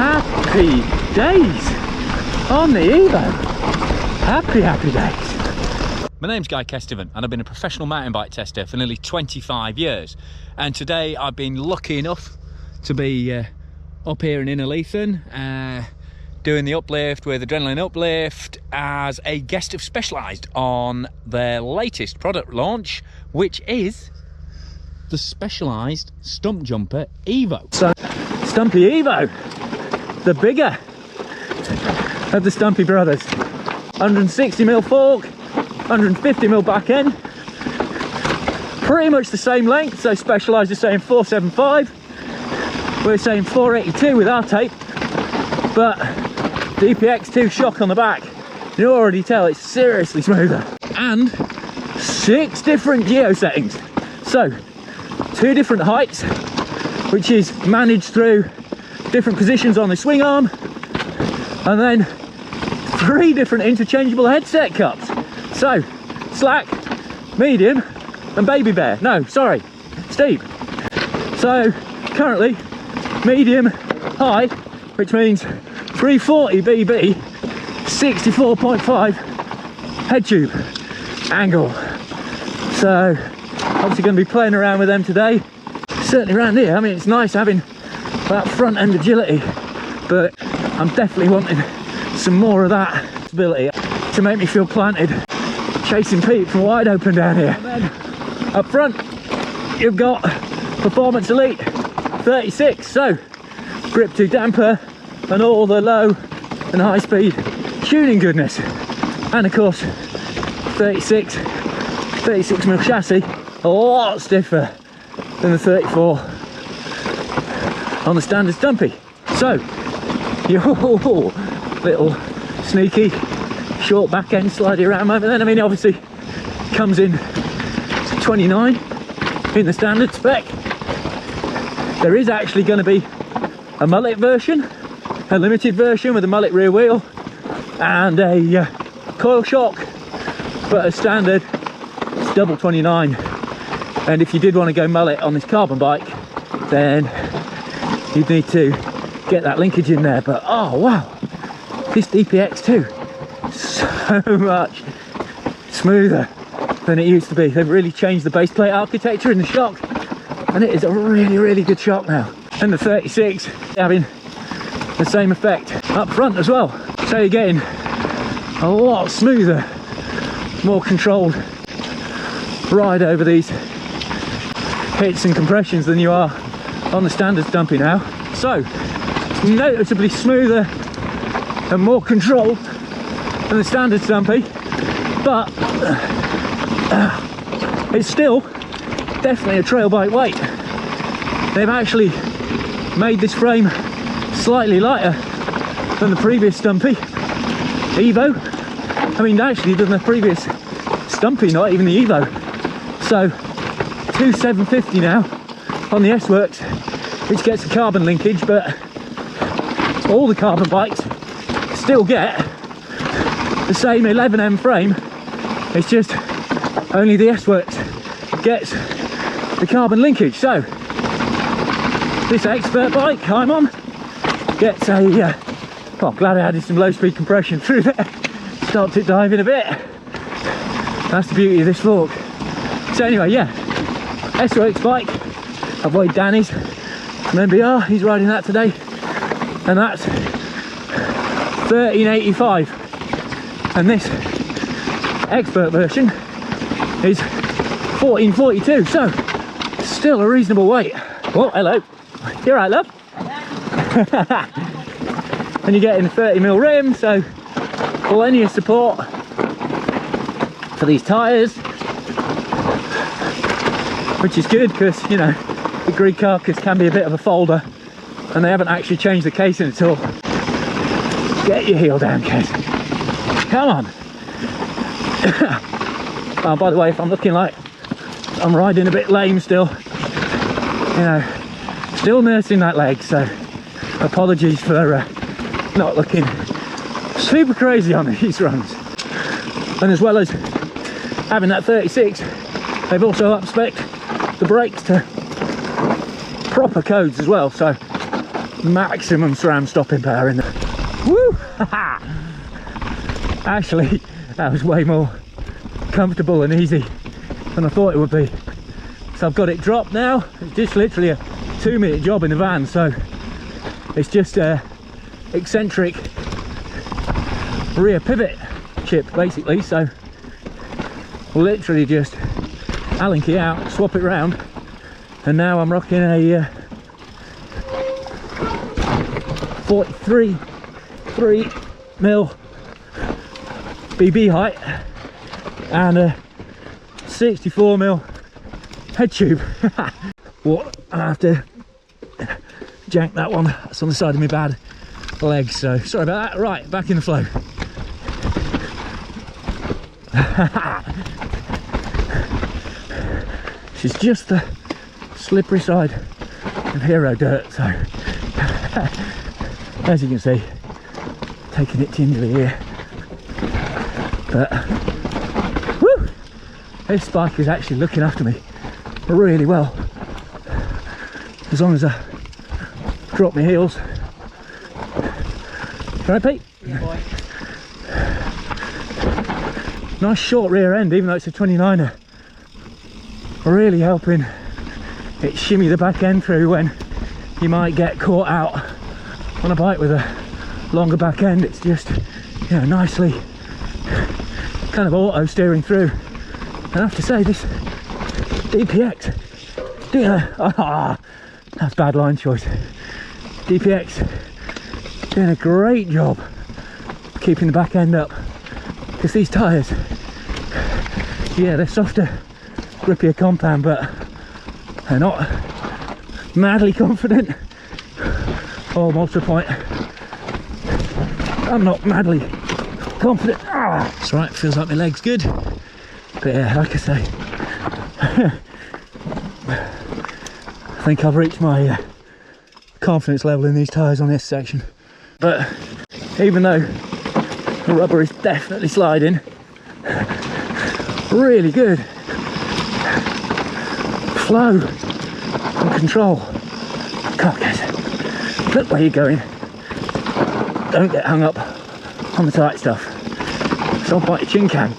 Happy days on the Evo. Happy days. My name's Guy Kestevan and I've been a professional mountain bike tester for nearly 25 years. And today I've been lucky enough to be up here in Innerleithen doing the uplift with Adrenalin Uplift as a guest of Specialized on their latest product launch, which is the Specialized Stumpjumper Evo. So, Stumpy Evo, the bigger of the Stumpy brothers. 160mm fork, 150mm back end. Pretty much the same length, so Specialized is saying 475. We're saying 482 with our tape, but DPX2 shock on the back. You already tell it's seriously smoother. And 6 different geo settings. So, 2 different heights, which is managed through different positions on the swing arm, and then 3 different interchangeable headset cups. So, slack, medium, and baby bear. No, sorry, steep. So, currently, medium high, which means 340 BB, 64.5 head tube angle. So, obviously going to be playing around with them today. Certainly around here, I mean, it's nice having that front end agility, but I'm definitely wanting some more of that ability to make me feel planted, chasing Pete from wide open down here. And then up front, you've got Performance Elite 36, so grip to damper and all the low and high speed tuning goodness. And of course, 36mm chassis, a lot stiffer than the 34 on the standard Stumpy. So, your little sneaky short back end slidey around moment then. I mean, obviously comes in 29 in the standard spec. There is actually going to be a mullet version, a limited version with a mullet rear wheel and a coil shock, but as standard it's double 29. And if you did want to go mullet on this carbon bike, then you'd need to get that linkage in there. But oh wow, this DPX2 so much smoother than it used to be. They've really changed the base plate architecture in the shock, and it is a really good shock now. And the 36 having the same effect up front as well. So you're getting a lot smoother, more controlled ride over these hits and compressions than you are on the standard Stumpy now. So noticeably smoother and more controlled than the standard Stumpy, but it's still definitely a trail bike weight. They've actually made this frame slightly lighter than the previous Stumpy Evo. I mean, actually than the previous Stumpy, not even the Evo. So 2,750 now on the S-Works, which gets a carbon linkage, but all the carbon bikes still get the same 11M frame. It's just only the S-Works gets the carbon linkage. So this expert bike I'm on gets a well, I'm glad I added some low speed compression through there, stopped it diving a bit. That's the beauty of this fork. So anyway, yeah, S-Works bike, avoid Danny's from MBR, he's riding that today, and that's 1385, and this expert version is 1442, so still a reasonable weight. Oh, hello, you're right, love. And you're getting a 30mm rim, so plenty of support for these tyres, which is good because, you know, the grid carcass can be a bit of a folder and they haven't actually changed the casing at all. Get your heel down, kid. Come on. Oh, by the way, if I'm looking like I'm riding a bit lame still, you know, still nursing that leg, so apologies for not looking super crazy on these runs. And as well as having that 36, they've also up-spec'd the brakes to proper codes as well, so maximum SRAM stopping power in there. Woo! Actually, that was way more comfortable and easy than I thought it would be. So I've got it dropped now. It's just literally a 2-minute job in the van, so it's just a eccentric rear pivot chip basically. So we'll literally just Allen key out, swap it round, and now I'm rocking a 43.3mm BB height and a 64mm head tube. What, I have to jank that one. That's on the side of my bad leg, so sorry about that. Right, back in the flow. This is just the slippery side of hero dirt, so as you can see, taking it gingerly here. But woo, this bike is actually looking after me really well, as long as I drop my heels. Right, Pete? Yeah, boy. Nice short rear end, even though it's a 29er. Really helping it shimmy the back end through when you might get caught out on a bike with a longer back end. It's just, you know, nicely kind of auto steering through. And I have to say, this DPX doing that's bad line choice. DPX doing a great job keeping the back end up, because these tyres, yeah, they're softer, grippier compound, but they're not madly confident. Almost to the point I'm not madly confident. That's right, feels like my leg's good, but yeah, like I say, I think I've reached my confidence level in these tyres on this section. But even though the rubber is definitely sliding, really good flow and control. Come on, guys, look where you're going. Don't get hung up on the tight stuff. It's all quite a chin can.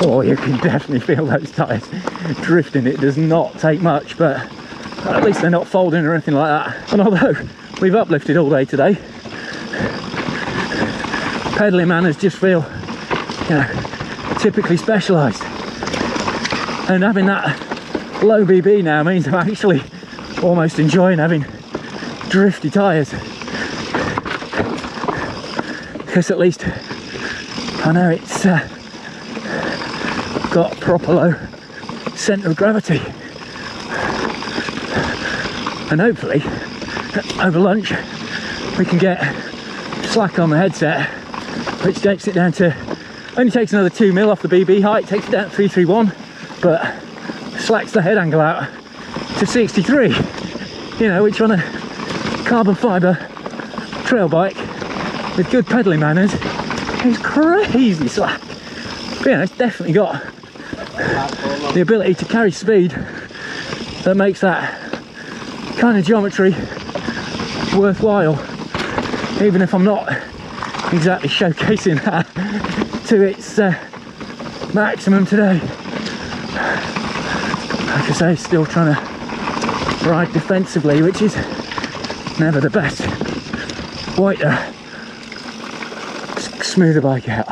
Oh, you can definitely feel those tyres drifting. It does not take much, but at least they're not folding or anything like that. And although we've uplifted all day today, pedalling manners just feel, you know, typically specialised. And having that low BB now means I'm actually almost enjoying having drifty tyres, because at least I know it's got proper low centre of gravity. And hopefully over lunch we can get slack on the headset, which takes it down to, only takes another 2mm off the BB height, takes it down to 331, but slacks the head angle out to 63, you know, which on a carbon fibre trail bike with good pedalling manners is crazy slack. But, you know, it's definitely got the ability to carry speed that makes that kind of geometry worthwhile, even if I'm not exactly showcasing that to its maximum today. Like I say, still trying to ride defensively, which is never the best way to smooth a bike out.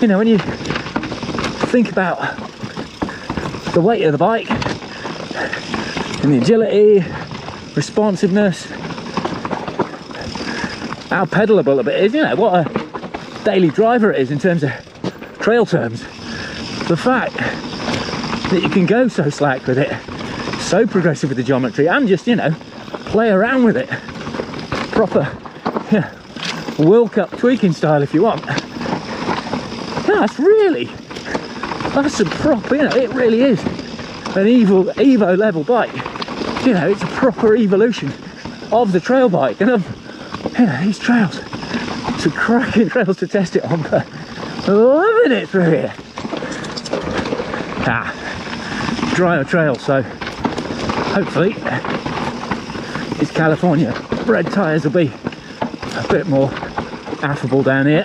You know, when you think about the weight of the bike and the agility, responsiveness, how pedalable it is, you know, what a daily driver it is in terms of trail terms. The fact that you can go so slack with it, so progressive with the geometry, and just, you know, play around with it proper, yeah, World Cup tweaking style if you want. Yeah, that's a proper, you know, it really is an Evo level bike. You know, it's a proper evolution of the trail bike, and of, you know, these trails, some cracking trails to test it on. But Loving it through here. Drier trail, so hopefully these California bred tyres will be a bit more affable down here.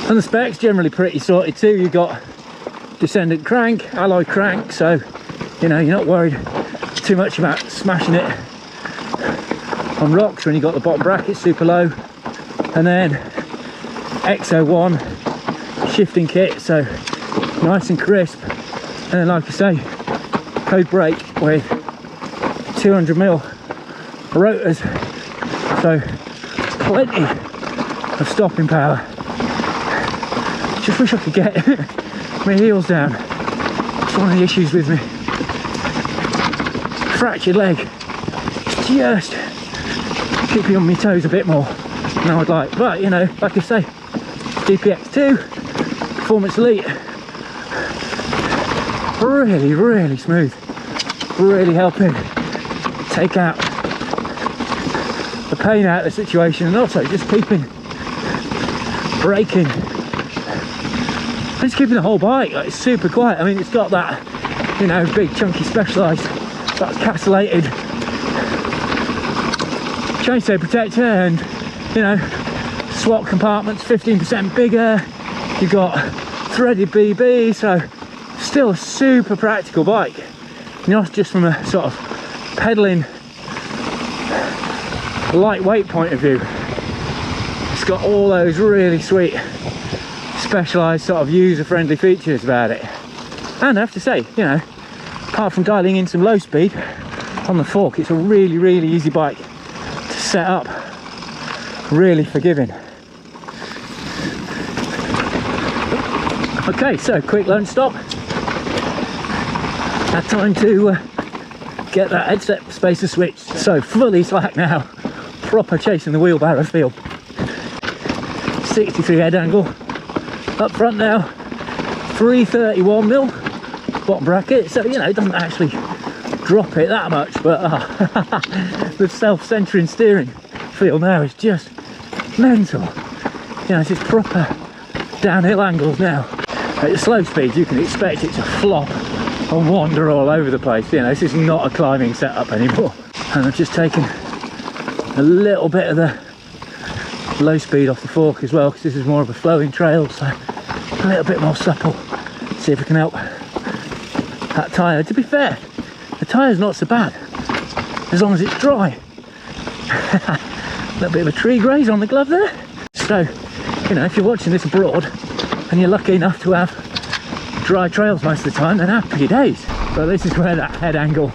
And the specs generally pretty sorted too. You've got descendant crank, alloy crank, so you know you're not worried too much about smashing it on rocks when you've got the bottom bracket super low. And then XO1 shifting kit, so nice and crisp. And then, like I say, code brake with 200mm rotors, so plenty of stopping power. Just wish I could get my heels down. It's one of the issues with me fractured leg. Just keep you on my toes a bit more than I would like. But you know, like I say, DPX2 Performance Elite, really smooth, really helping take out the pain out of the situation, and also just keeping braking, just keeping the whole bike like super quiet. I mean, it's got that, you know, big chunky Specialized, that's castellated chainstay protector, and you know, swap compartments 15% bigger. You've got threaded BB, so still a super practical bike. Not just from a sort of pedaling lightweight point of view. It's got all those really sweet Specialized sort of user-friendly features about it. And I have to say, you know, apart from dialing in some low speed on the fork, it's a really easy bike to set up. Really forgiving. Okay, so quick lunch stop. Had time to get that headset spacer switched. So fully slack now, proper chasing the wheelbarrow feel. 63 head angle up front now, 331mm bottom bracket, so you know, it doesn't actually drop it that much, but the self-centering steering feel now is just mental. You know, it's just proper downhill angles now. At the slow speeds you can expect it to flop and wander all over the place. You know, this is not a climbing setup anymore. And I've just taken a little bit of the low speed off the fork as well, because this is more of a flowing trail, so a little bit more supple. See if we can help that tyre. To be fair, the tyre's not so bad as long as it's dry. A little bit of a tree graze on the glove there. So, you know, if you're watching this abroad and you're lucky enough to have dry trails most of the time, then happy days. But this is where that head angle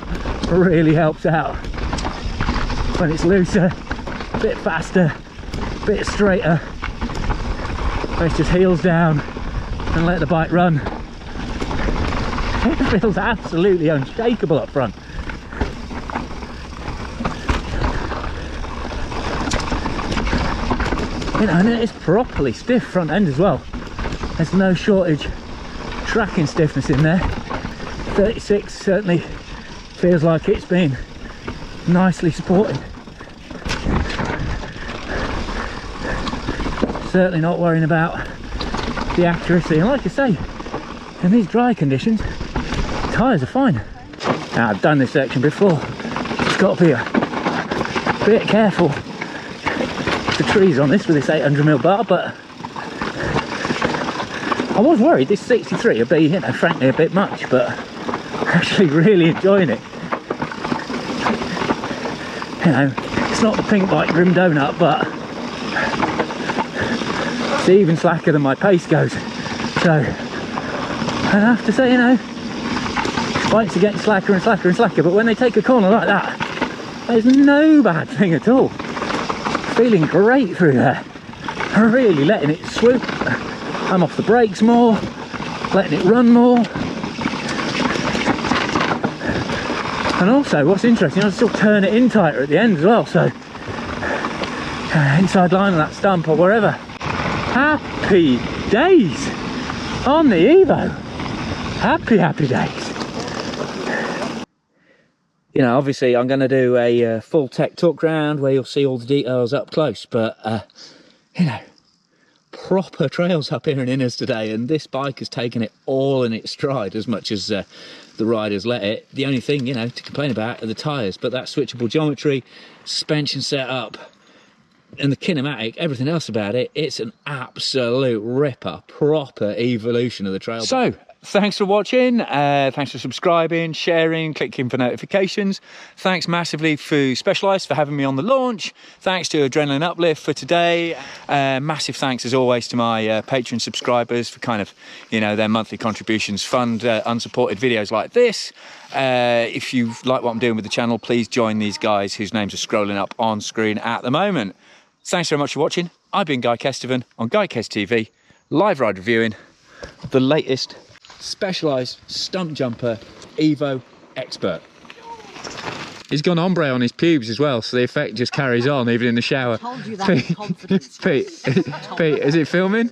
really helps out. When it's looser, a bit faster, a bit straighter, let's just heels down and let the bike run. It feels absolutely unshakable up front. You know, and it's properly stiff front end as well. There's no shortage tracking stiffness in there. 36 certainly feels like it's been nicely supported. Certainly not worrying about the accuracy, and like I say, in these dry conditions tyres are fine. Now, I've done this section before, just got to be a bit careful with the trees on this with this 800mm bar, but I was worried this 63 would be, you know, frankly a bit much, but actually really enjoying it. You know, it's not the pink bike grim donut, but it's even slacker than my pace goes. So, and I have to say, you know, bikes are getting slacker and slacker and slacker, but when they take a corner like that, there's no bad thing at all. Feeling great through there. Really letting it swoop. I'm off the brakes more, letting it run more. And also, what's interesting, I still turn it in tighter at the end as well, so inside line of that stump or wherever. Happy days on the Evo. Happy days. You know, obviously I'm going to do a full tech talk round where you'll see all the details up close, but you know, proper trails up here in Inners today, and this bike has taken it all in its stride, as much as the riders let it. The only thing, you know, to complain about are the tyres, but that switchable geometry, suspension setup, and the kinematic, everything else about it, it's an absolute ripper, proper evolution of the trail. So, thanks for watching, thanks for subscribing, sharing, clicking for notifications. Thanks massively to Specialized for having me on the launch. Thanks to Adrenalin Uplift for today. Massive thanks as always to my Patreon subscribers for kind of, you know, their monthly contributions fund unsupported videos like this. If you like what I'm doing with the channel, please join these guys whose names are scrolling up on screen at the moment. Thanks very much for watching. I've been Guy Kesteven on Guy Kest TV, live ride reviewing the latest Specialized Stumpjumper Evo Expert. He's gone ombre on his pubes as well, so the effect just carries on even in the shower. I told you that with confidence. Pete, is it filming?